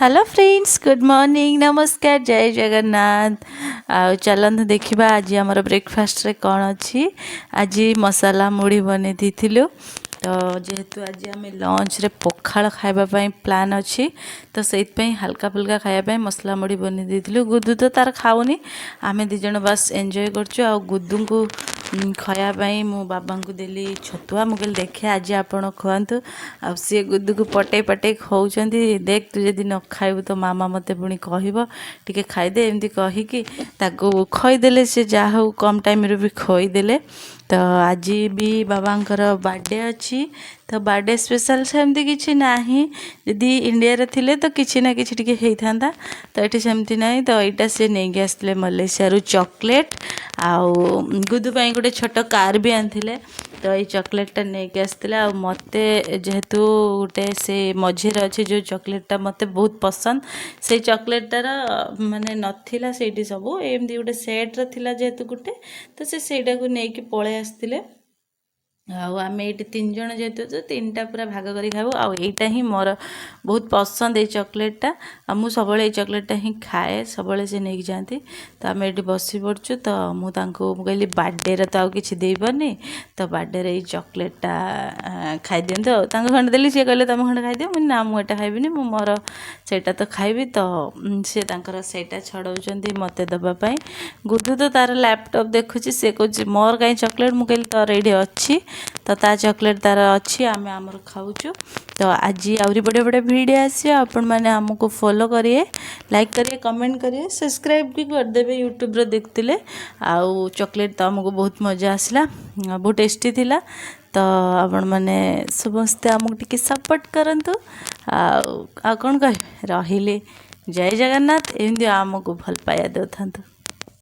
Hello friends, good morning, नमस्कार, जय जगन्नाथ। चलते देखा आज आम ब्रेकफास्ट रे कौन अच्छी। आज मसाला मुढ़ी बने तो जेहेतु आज आम लंच रे पखाल खावाई प्लान अच्छी तो से हल्का फुल्का खायापी मसला मुढ़ी बनी देलु। गुदू तो तार खाऊनी, आम दिज बास एंजॉय कर गुदू को खायापाई मो बाबा को देली छतुआ। मुझे देखे आज आपण खुआतु आ सी गुदू को पटे पटे खाऊँच। देख तू जदि न खाइबू तो मामा मते पुणी कह टिके खाईदे एमती कहीकि खईदेले से जहा हो कम टाइम भी खईदेले। तो आज भी बाबांकर बर्थडे अच्छी तो बर्थडे स्पेशल सेमती किसी ना, जदि इंडिया रे थिले तो किसी ना किसी टिके होता तो ये सेमती ना। तो यहाँ से नहीं आसते मलेशिया चॉकलेट आउ गुदू गोटे छोट कार भी आनी। तो ये चॉकलेटा नहीं आसते आ मते जेहेतु गोटे से मझे अच्छे जो चॉकलेटा मते बहुत पसंद से चॉकलेटार माने नथिला सेठी सब एमती गोटे सेट्रे थिला जेहेतु गोटे तो सेटा को लेकिन पलि आसते। आम ये तीन जन जेहेतु तो तीन टा पूरा भाग कर खाऊ। आईटा ही मोर बहुत पसंद ये चॉकलेटा मुझे सब चॉकलेटा ही खाए सब से नहीं जाती। तो आम ये बसी पड़चु तो मुझे कहली बर्थडे तो आउ कि देपारनी तो बर्थडे ये चॉकलेटा खाई दिंतु खंडे देली सी कहले तुम खंडे खाई मुझे ना मुझे खाइबी मोर सेटा तो खाइबी। तो सी सेटा छड़ाऊँ मत देवाई। गुदू तो तार लैपटॉप देखुची सी कह मोर कहीं चॉकलेट मुझे कहली तोर ये अच्छी तो ता चॉकलेट तार अच्छी आम आमर खाऊँ। तो आज आहरी बढ़िया बढ़िया वीडियो आसियो आपण मैंने आमको फॉलो करिए, लाइक करिए, कमेंट करिए, सब्सक्राइब भी करदेवे यूट्यूब रे देखते। आउ चॉकलेट तो आमको बहुत मजा आसला, बहुत टेस्टी थिला। तो आपण मैंने समस्ते आमको टिके सपोर्ट करंतु। आ कौन कह रही जय जगन्नाथ एमती आमको भल पाया देउथांतु।